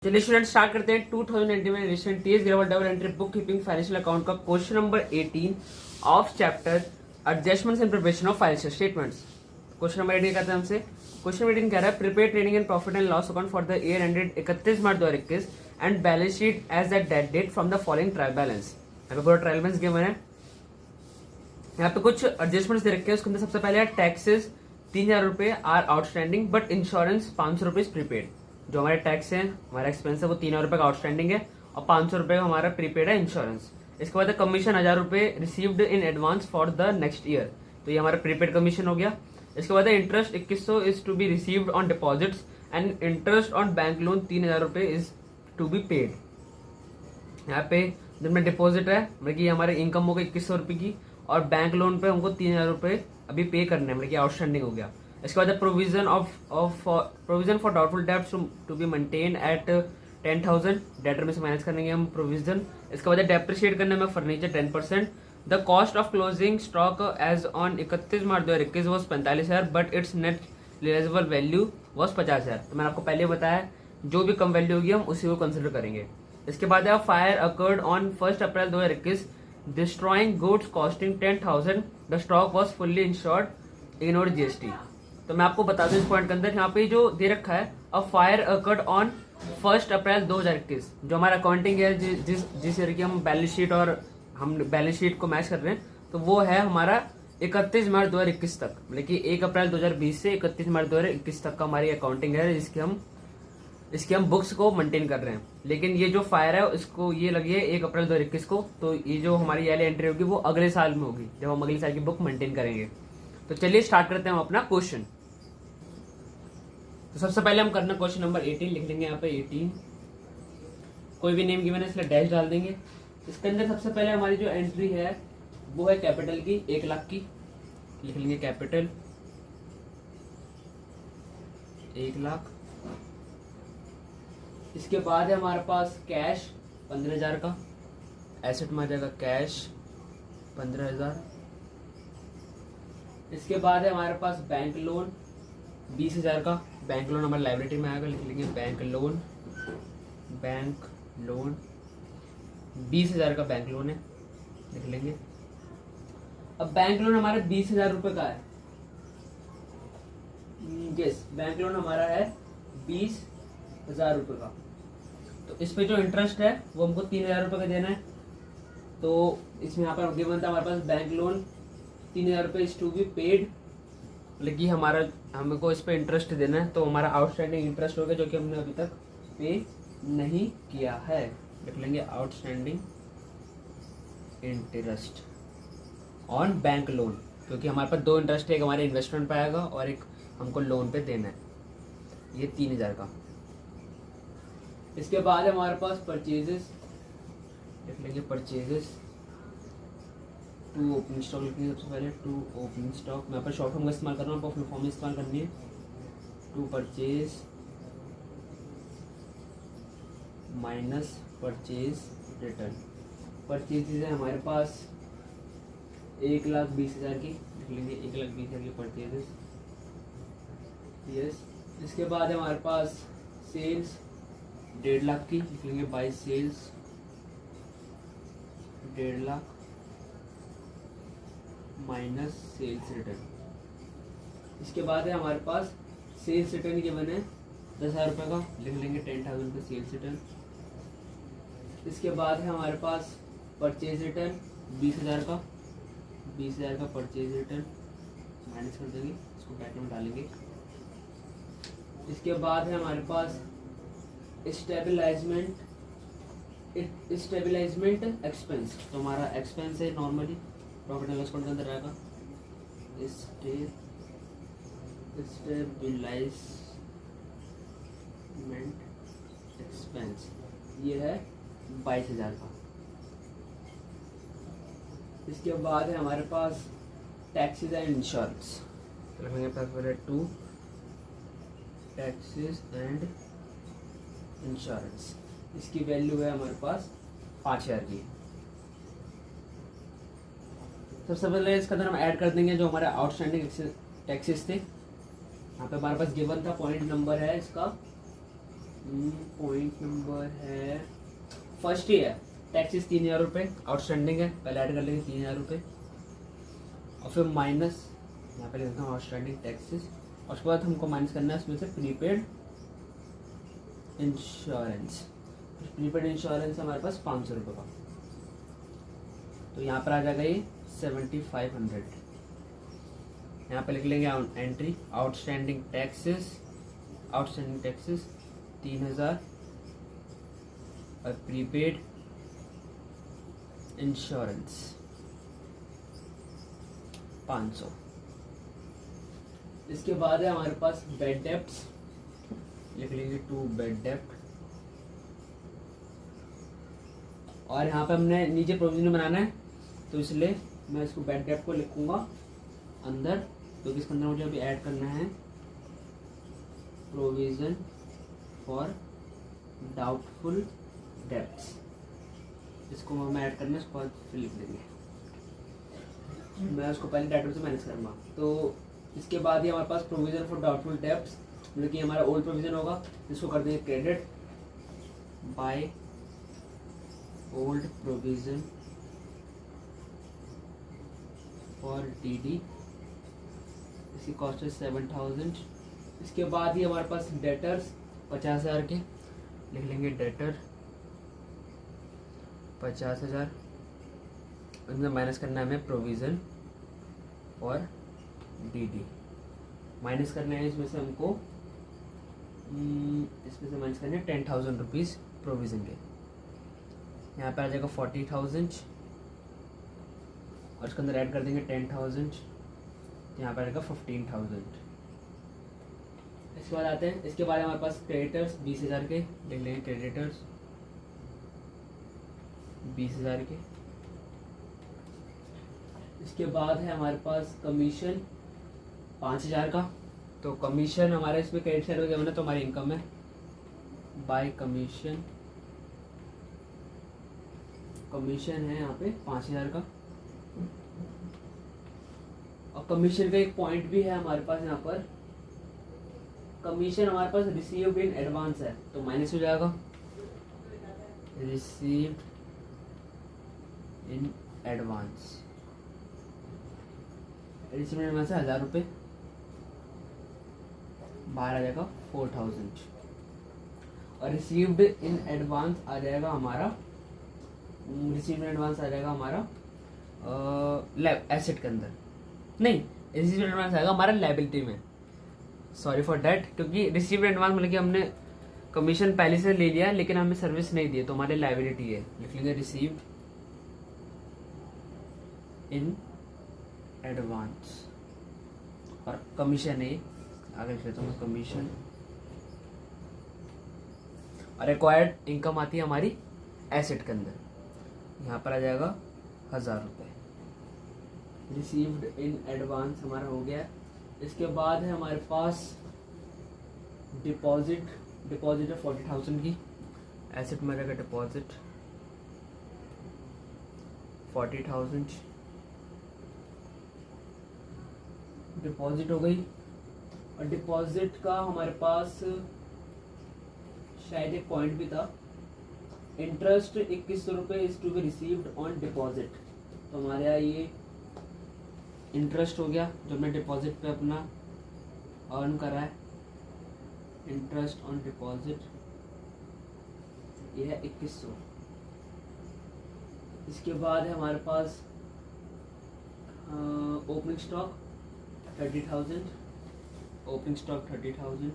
चलिए student start करते हैं 2019 में recent TS Grewal double entry book keeping financial account का question number 18 of chapter adjustments and preparation of financial statements. Question number 18 कहते हैं हमसे, क्वेश्चन नंबर 18 कह रहा है prepare trading and profit and loss account for the year ended 31 March 2021 and balance sheet as that date from the following trial balance. यहाँ पे पूरा trial balance given है। यहाँ पे कुछ एडजस्टमेंट्स दे रखे हैं। उसके अंदर सबसे पहले है टैक्सेस 3000 रुपए are outstanding but insurance 500 rupees prepaid. जो हमारे टैक्स है, हमारा एक्सपेंस है, वो 3000 रुपए का आउटस्टैंडिंग है और 500 रुपए का हमारा प्रीपेड है इंश्योरेंस। इसके बाद कमीशन 1000 रुपए received in advance for the next year, तो ये हमारा प्रीपेड कमीशन हो गया। इसके बाद interest 2100 is to be received on deposits and interest on bank loan 3000 रुपए इज टू बी पेड। यहाँ पे जिनमें डिपॉजिट है मतलब कि हमारे इनकम हो गई 2100 रुपए की और बैंक लोन पे हमको 3000 रुपए अभी पे करने हैं, मतलब कि आउटस्टैंडिंग हो गया। इसके बाद provision for doubtful debts to be maintain at 10,000, debtor में से माइनस करेंगे हम प्रोविजन। इसके बाद डेप्रिशिएट करने में furniture 10%। The cost of closing stock as on 31 March 2021 was 45,000 but its net realisable value was 50,000। तो मैंने आपको पहले बताया जो भी कम वैल्यू होगी हम उसी को कंसिडर करेंगे। इसके बाद है fire occurred on 1 April 2021 destroying goods costing 10,000, the stock was fully insured ignore GST. तो मैं आपको बता दूं इस पॉइंट के अंदर यहाँ पे जो दे रखा है अ फायर अकर्ड ऑन 1 अप्रैल 2021, जो हमारा अकाउंटिंग है जिस ईयर की हम बैलेंस शीट और हम बैलेंस शीट को मैच कर रहे हैं, तो वो है हमारा 31 मार्च 2021 तक, मतलब कि 1 अप्रैल 2020 से 31 मार्च 2021 तक का हमारी अकाउंटिंग है इसकी हम बुक्स को मेंटेन कर रहे हैं। लेकिन ये जो फायर है इसको ये लगी है 1 अप्रैल 2021 को, तो ये जो हमारी वाली एंट्री होगी वो अगले साल में होगी जब हम अगले साल की बुक मेंटेन करेंगे। तो चलिए स्टार्ट करते हैं हम अपना क्वेश्चन। तो सबसे पहले हम करना क्वेश्चन नंबर 18, लिख लेंगे यहाँ पे 18, कोई भी नेम गिवन है इसलिए डैश डाल देंगे। इसके अंदर सबसे पहले हमारी जो एंट्री है वो है कैपिटल की 1 लाख की, लिख लेंगे कैपिटल 1 लाख। इसके बाद है हमारे पास कैश 15,000 का, एसेट में आ जाएगा कैश 15,000। इसके बाद है हमारे पास बैंक लोन 20,000 का, बैंक लोन हमारे लाइबिलिटी में आएगा, लिख लेंगे बैंक लोन 20,000 का बैंक लोन है, लिख लेंगे। अब बैंक लोन हमारा 20,000 रुपए का है, यस बैंक लोन हमारा है 20,000 रुपए का। तो इस पे जो इंटरेस्ट है वो हमको 3,000 रुपए का देना है। तो इसमें यहाँ पर गिवन था हमारे पास बैंक लोन 3,000 रुपए इज टू बी पेड, लेकिन हमको इस पे इंटरेस्ट देना है, तो हमारा आउटस्टैंडिंग इंटरेस्ट होगा जो कि हमने अभी तक पे नहीं किया है, लिख लेंगे outstanding interest on bank loan, क्योंकि हमारे पास 2 इंटरेस्ट है, एक हमारे इन्वेस्टमेंट पे आएगा और एक हमको लोन पे देना है, ये 3,000 का। इसके बाद हमारे पास परचेजेस, लिख लेंगे परचेजेस 2 ओपनिंग स्टॉक लिखेंगे सबसे पहले 2 ओपनिंग स्टॉक। मैं यहाँ पर शॉर्ट फॉर्म का इस्तेमाल कर रहा हूँ, आपको फुल फॉर्म इस्तेमाल करनी है। 2 purchase minus purchase return. Purchases है हमारे पास 1,20,000 की, लिख लेंगे 1,20,000 की परचेजेस, यस। इसके बाद है हमारे पास सेल्स 1.5 लाख की, लिख लेंगे by sales 1.5 lakh minus sales return. इसके बाद है हमारे पास सेल्स रिटर्न गिवन है 10,000 रुपये का, लिख लेंगे 10,000 का सेल्स रिटर्न। इसके बाद है हमारे पास परचेज रिटर्न 20,000 का, 20,000 का परचेज रिटर्न माइनस कर देंगे, इसको ब्रैकेट में डालेंगे। इसके बाद है हमारे पास स्टेबलाइजमेंट एक्सपेंस, तो हमारा एक्सपेंस है normally profit and loss account के अंदर आएगा स्टेबलाइजमेंट एक्सपेंस, ये है 22,000 का। इसके बाद है हमारे पास टैक्सेस एंड इंश्योरेंस, रखेंगे 2 टैक्सेस एंड इंश्योरेंस, इसकी वैल्यू है हमारे पास 5,000 की। सबसे पहले इसके अंदर हम ऐड कर देंगे जो हमारे आउटस्टैंडिंग टैक्सेस थे। यहाँ पे हमारे पास गिवन था, पॉइंट नंबर है इसका पॉइंट नंबर है फर्स्ट ही है, टैक्सेस 3,000 रुपये आउटस्टैंडिंग है, पहले ऐड कर लेंगे 3,000 रुपये और फिर माइनस यहाँ पे लिखता हूँ आउटस्टैंडिंग टैक्सेस और उसके बाद हमको माइनस करना है उसमें से प्रीपेड इंश्योरेंस। प्रीपेड इंश्योरेंस हमारे पास 500 रुपये का, तो यहाँ पर आ जाएगा ये 7,500। यहाँ पे लिख लेंगे एंट्री आउटस्टैंडिंग टैक्सेस 3,000 और प्रीपेड इंश्योरेंस 500। इसके बाद है हमारे पास बेड डेप्ट्स, लिख लेंगे 2 बेड डेप्ट और यहाँ पे हमने नीचे प्रोविजन बनाना है तो इसलिए मैं इसको बेड डेप्ट को लिखूंगा अंदर, तो इसके अंदर मुझे अभी ऐड करना है प्रोविजन फॉर डाउटफुल डेप्ट्स, इसको हमें ऐड करना है, उसके बाद फिर लिख देंगे। मैं उसको पहले डाटा से मैनेज करूँगा। तो इसके बाद ही हमारे पास प्रोविजन फॉर डाउटफुल डेप्ट्स, मतलब कि हमारा ओल्ड प्रोविजन होगा, इसको कर देंगे credit by old provision for DD, इसकी कॉस्ट है 7,000। इसके बाद ही हमारे पास डेटर्स 50,000 के, लिख लेंगे डेटर 50,000, उनमें माइनस करना है हमें प्रोविजन और डीडी, माइनस करना है इसमें से हमको इसमें से माइनस करने हैं 10,000 रुपीज़ प्रोविजन के। यहाँ पे आ जाएगा 40,000 और इसके अंदर ऐड कर देंगे 10,000, तो यहाँ पे आ जाएगा 15,000। इसके बाद आते हैं, इसके बाद हमारे पास क्रेडिटर्स 20,000 के, लिख लेंगे क्रेडिटर्स 20,000 के। इसके बाद है हमारे पास कमीशन 5,000 का, तो कमीशन हमारा इसमें क्रेडिट साइड में जब तो हमारी इनकम है बाय कमीशन, कमीशन है यहाँ पे 5,000 का और कमीशन का एक पॉइंट भी है हमारे पास यहाँ पर, कमीशन हमारे पास रिसीव्ड इन एडवांस है तो माइनस हो जाएगा received in advance, received in advance है 1,000 रुपये, बाहर आ जाएगा 4,000 और रिसीव्ड इन एडवांस आ जाएगा हमारा, रिसीव्ड इन एडवांस आ जाएगा हमारा एसेट के अंदर, नहीं रिसीव्ड इन एडवांस आएगा हमारा लायबिलिटी में, सॉरी फॉर डैट, क्योंकि रिसीव्ड एडवांस मतलब कि हमने कमीशन पहले से ले लिया लेकिन हमें सर्विस नहीं दी तो हमारी लायबिलिटी है, लिख लेंगे रिसीव्ड इन एडवांस और कमीशन है, आगे लिख लेता हूँ कमीशन और एक्वायर्ड इनकम आती है हमारी एसेट के अंदर, यहाँ पर आ जाएगा 1,000 रुपये, रिसीव्ड इन एडवांस हमारा हो गया। इसके बाद है हमारे पास डिपॉजिट, डिपॉजिट है 40,000 की, एसेट में रहेगा डिपॉजिट 40,000, डिपॉजिट हो गई और डिपॉजिट का हमारे पास शायद एक पॉइंट भी था, इंटरेस्ट 2100 रुपये is to be received on deposit, तो हमारे यहाँ ये इंटरेस्ट हो गया जो हमने डिपॉजिट पे अपना अर्न करा है, इंटरेस्ट ऑन डिपॉजिट ये है 2100। इसके बाद है हमारे पास ओपनिंग स्टॉक 30,000, ओपनिंग स्टॉक 30,000।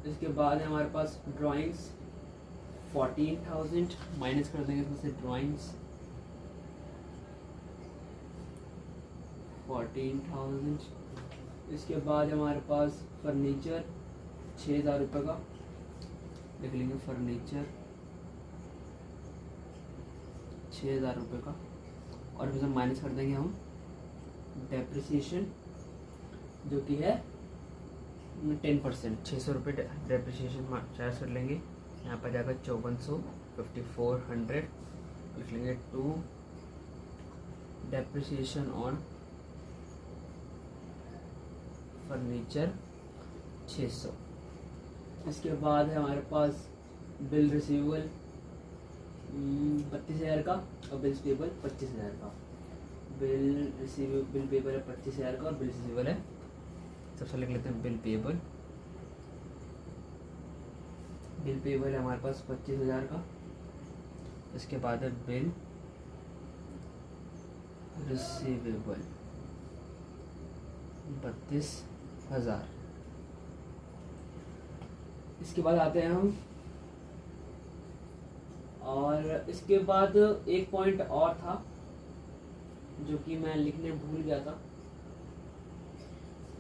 इसके बाद है हमारे पास ड्राइंग्स 14,000, माइनस कर देंगे इसमें से ड्राइंग्स 14,000। इसके बाद हमारे पास फर्नीचर 6,000 रुपये का, देख लेंगे फर्नीचर 6,000 रुपये का और फिर माइनस कर देंगे हम डेप्रिसिएशन जो कि है 10%, 600 रुपये डेप्रिसिएशन चार्ज कर लेंगे, यहाँ पर जाकर 5400 5400 लिख लेंगे 2 डेप्रिसिएशन ऑन फर्नीचर 600। इसके बाद है हमारे पास बिल रिसीवेबल 32,000 का और बिल पेबल 25,000 का। बिल पेबल है 25,000 का और बिल रिसीवेबल है, सबसे लिख लेते हैं बिल पेबल। बिल पेबल है हमारे पास 25,000 का। इसके बाद है बिल रिसीवेबल 32,000। इसके बाद आते हैं हम, और इसके बाद एक पॉइंट और था जो कि मैं लिखने भूल गया था,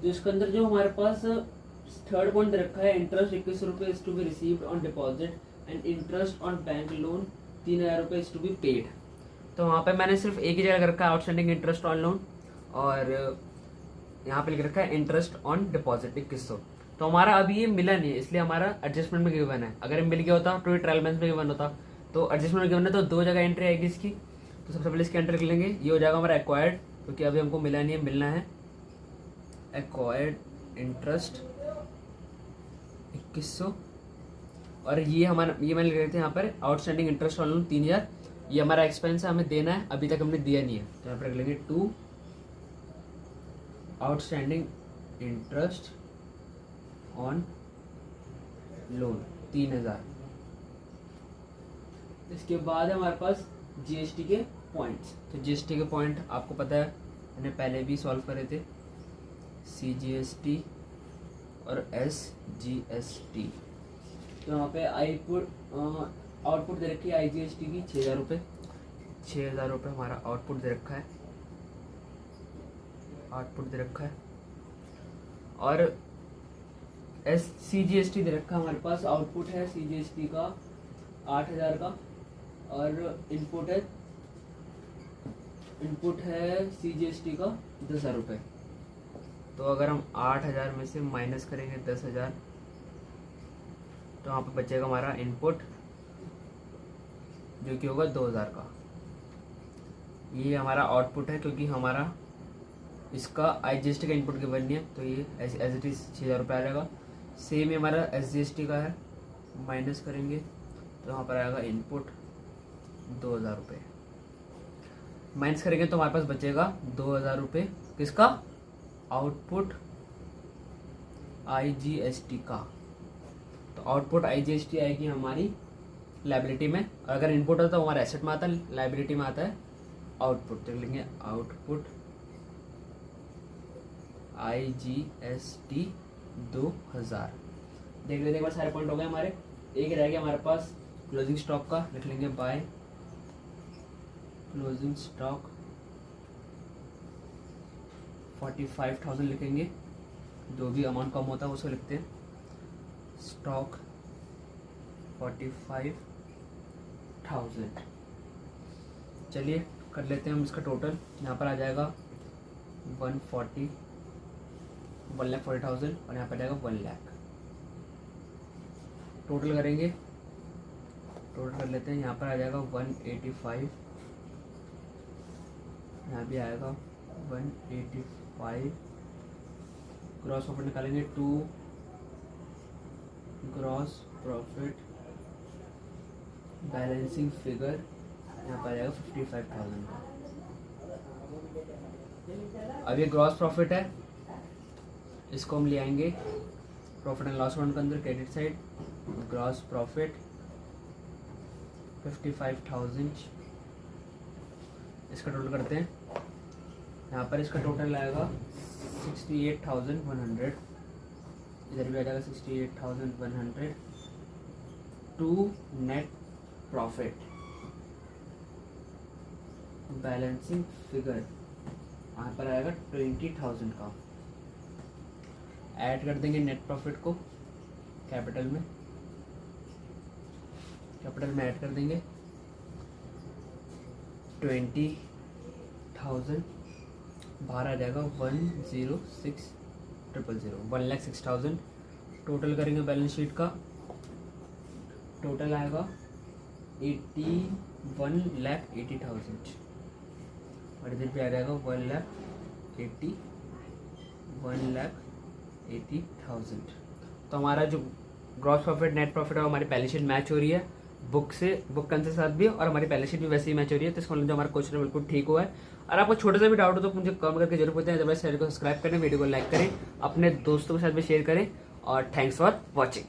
जो इसके अंदर जो हमारे पास थर्ड पॉइंट रखा है, इंटरेस्ट 21 रुपये is to be received on deposit and interest on bank loan 3,000 रुपये इज टू बी पेड। तो वहाँ पे मैंने सिर्फ एक ही जगह रखा है आउटस्टैंडिंग इंटरेस्ट ऑन लोन, और यहाँ पे लिख रखा है इंटरेस्ट ऑन डिपॉजिट 2100। तो हमारा अभी ये मिला नहीं है, इसलिए हमारा एडजस्टमेंट में गिवन है। अगर ये मिल गया होता तो ये ट्रायल बैलेंस में गिवन होता, तो एडजस्टमेंट में गिवन है तो दो जगह एंट्री आएगी इसकी। तो सबसे पहले इसकी एंट्री लिख लेंगे, ये हो जाएगा हमारा एक्वायर्ड, क्योंकि अभी हमको मिला नहीं है, मिलना है एक्वायर्ड इंटरेस्ट 2100। और ये हमारा, ये मैंने लिख रहे थे यहाँ पर आउटस्टैंडिंग इंटरेस्ट ऑन लोन 3,000, ये हमारा एक्सपेंस है, हमें देना है, अभी तक हमने दिया नहीं है, तो यहाँ पर लिख लेंगे to outstanding interest on loan 3,000। इसके बाद है हमारे पास जीएसटी के पॉइंट्स। तो जीएसटी के पॉइंट आपको पता है, मैंने पहले भी सॉल्व करे थे, सीजीएसटी और एसजीएसटी। तो यहाँ पे आउटपुट दे रखी है आईजीएसटी की 6,000 रुपये, 6,000 रुपये हमारा आउटपुट दे रखा है, आउटपुट दे रखा है। और सीजीएसटी दे रखा है हमारे पास, आउटपुट है सीजीएसटी का 8,000 का, और इनपुट है सीजीएसटी का 10,000 रुपये। तो अगर हम 8,000 में से माइनस करेंगे 10,000, तो वहाँ पे बचेगा हमारा इनपुट, जो कि होगा 2,000 का। ये हमारा आउटपुट है, क्योंकि हमारा इसका आईजीएसटी का इनपुट गिवन नहीं है, तो ये एज इट इज 6,000 रुपये आ जाएगा। सेम ही हमारा एसजीएसटी का है, माइनस करेंगे तो वहाँ पर आएगा इनपुट 2,000 रुपये, माइनस करेंगे तो हमारे पास बचेगा 2,000 रुपये किसका, आउटपुट आईजीएसटी का। तो आउटपुट आईजीएसटी आएगी हमारी लायबिलिटी में, और अगर इनपुट होता है तो हमारा एसेट में आता है, लायबिलिटी में आता है आउटपुट। तो लेंगे आउटपुट आईजीएसटी 2,000। देख लेते एक बार, सारे पॉइंट हो गए हमारे। एक रह गया हमारे पास क्लोजिंग स्टॉक का, लिख लेंगे बाय क्लोजिंग स्टॉक 45,000 लिखेंगे, जो भी अमाउंट कम होता है उसको लिखते हैं, स्टॉक 45,000। चलिए कर लेते हैं हम इसका टोटल। यहाँ पर आ जाएगा 1,40,000 और यहाँ पर जाएगा 1 लाख। टोटल करेंगे, टोटल कर लेते हैं। यहाँ पर आ जाएगा 185, यहाँ भी आएगा 185। ग्रॉस प्रॉफिट निकालेंगे, 2 ग्रॉस प्रॉफिट बैलेंसिंग फिगर, यहाँ पर आ जाएगा 55,000 का। अब ये ग्रॉस प्रॉफिट है, इसको हम ले आएंगे प्रॉफिट एंड लॉस अकाउंट के अंदर, क्रेडिट साइड, ग्रॉस प्रॉफिट 55,000, इसका टोटल करते हैं। यहाँ पर इसका टोटल आएगा 68,100, इधर भी आ जाएगा 68,100 to net profit balancing figure, यहाँ पर आएगा 20,000 का। ऐड कर देंगे नेट प्रॉफिट को कैपिटल में, कैपिटल में ऐड कर देंगे 20,000, बाहर आ जाएगा 106,000, 1,06,000। टोटल करेंगे बैलेंस शीट का, टोटल आएगा 1,80,000 और इधर भी आ जाएगा 1,80,000। तो हमारा जो ग्रॉस प्रॉफिट नेट प्रॉफिट और हमारी बैलेंस शीट मैच हो रही है बुक के साथ भी, और हमारी बैलेंस शीट भी वैसे ही मैच हो रही है। तो इसका मतलब जो हमारा क्वेश्चन बिल्कुल ठीक हुआ है। और आपको छोटा सा भी डाउट हो तो मुझे कमेंट करके जरूर पूछें। अदरवाइज चैनल को सब्सक्राइब करें, वीडियो को लाइक करें, अपने दोस्तों के साथ भी शेयर करें, और थैंक्स फॉर वॉचिंग।